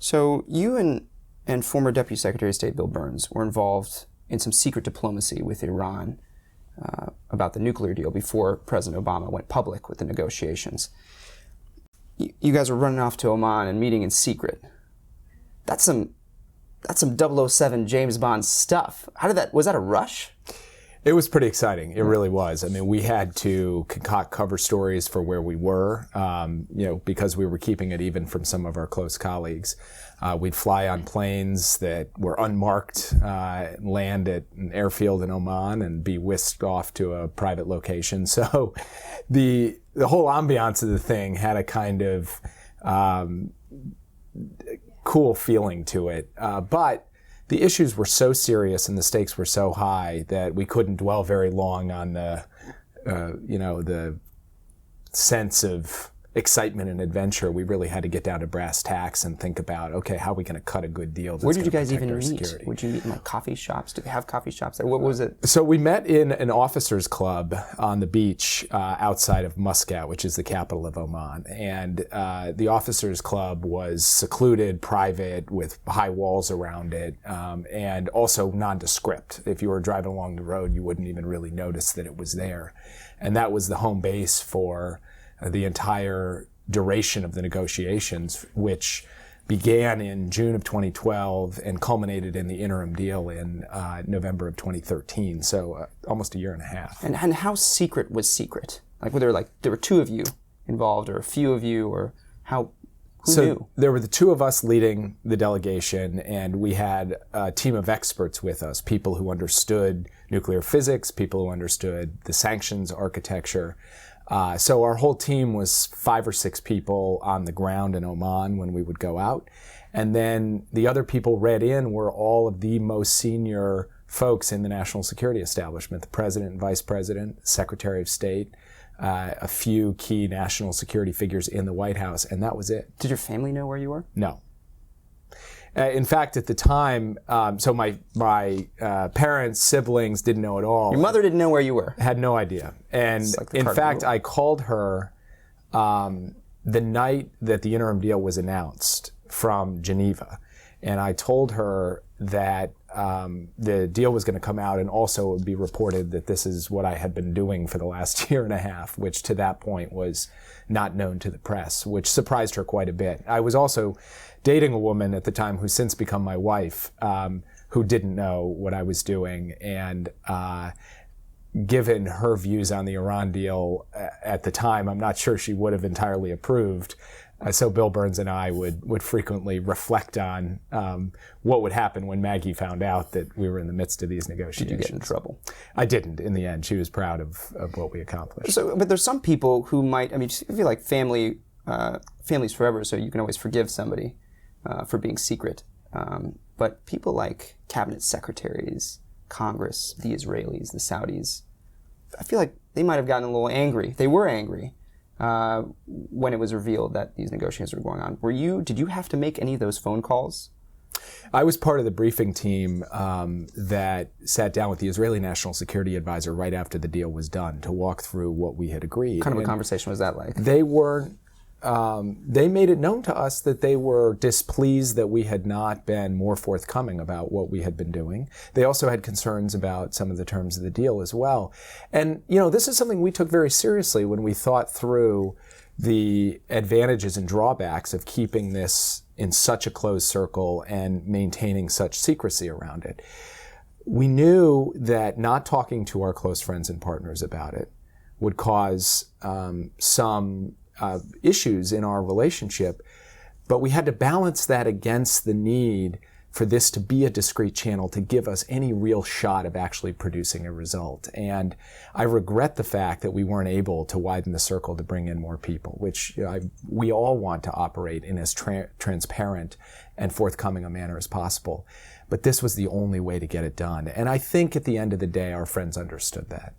So you and former Deputy Secretary of State Bill Burns were involved in some secret diplomacy with Iran about the nuclear deal before President Obama went public with the negotiations. You guys were running off to Oman and meeting in secret. That's some 007 James Bond stuff. Was that a rush? It was pretty exciting. It really was. I mean, we had to concoct cover stories for where we were, because we were keeping it even from some of our close colleagues. We'd fly on planes that were unmarked, land at an airfield in Oman, and be whisked off to a private location. So the whole ambiance of the thing had a kind of cool feeling to it. But the issues were so serious and the stakes were so high that we couldn't dwell very long on the sense of excitement and adventure. We really had to get down to brass tacks and think about, okay, how are we going to cut a good deal? Where did you guys even meet? Would you meet in like coffee shops? Do they have coffee shops there? What was it? So we met in an officers' club on the beach outside of Muscat, which is the capital of Oman. And the officers' club was secluded, private, with high walls around it, and also nondescript. If you were driving along the road, you wouldn't even really notice that it was there. And that was the home base for the entire duration of the negotiations, which began in June of 2012 and culminated in the interim deal in November of 2013. So almost a year and a half. And how secret was secret? Like, were there were two of you involved, or a few of you, or who knew? There were the two of us leading the delegation, and we had a team of experts with us, people who understood nuclear physics, people who understood the sanctions architecture. So our whole team was 5 or 6 people on the ground in Oman when we would go out. And then the other people read in were all of the most senior folks in the national security establishment, the president and vice president, secretary of state, a few key national security figures in the White House, and that was it. Did your family know where you were? No. In fact, at the time, so my parents, siblings didn't know at all. Your mother didn't know where you were? Had no idea. And in fact, I called her the night that the interim deal was announced from Geneva. And I told her that the deal was going to come out, and also it would be reported that this is what I had been doing for the last year and a half, which to that point was not known to the press, which surprised her quite a bit. I was also dating a woman at the time who's since become my wife, who didn't know what I was doing. And given her views on the Iran deal at the time, I'm not sure she would have entirely approved. So Bill Burns and I would frequently reflect on what would happen when Maggie found out that we were in the midst of these negotiations. Did you get in trouble? I didn't in the end. She was proud of what we accomplished. So, but there's some people who might, I feel like family's forever, so you can always forgive somebody for being secret. But people like cabinet secretaries, Congress, the Israelis, the Saudis, I feel like they might have gotten a little angry. They were angry when it was revealed that these negotiations were going on. Did you have to make any of those phone calls? I was part of the briefing team that sat down with the Israeli National Security Advisor right after the deal was done to walk through what we had agreed. What kind of a conversation was that like? They made it known to us that they were displeased that we had not been more forthcoming about what we had been doing. They also had concerns about some of the terms of the deal as well. And, this is something we took very seriously when we thought through the advantages and drawbacks of keeping this in such a closed circle and maintaining such secrecy around it. We knew that not talking to our close friends and partners about it would cause some issues in our relationship, but we had to balance that against the need for this to be a discrete channel to give us any real shot of actually producing a result. And I regret the fact that we weren't able to widen the circle to bring in more people, which we all want to operate in as transparent and forthcoming a manner as possible. But this was the only way to get it done. And I think at the end of the day, our friends understood that.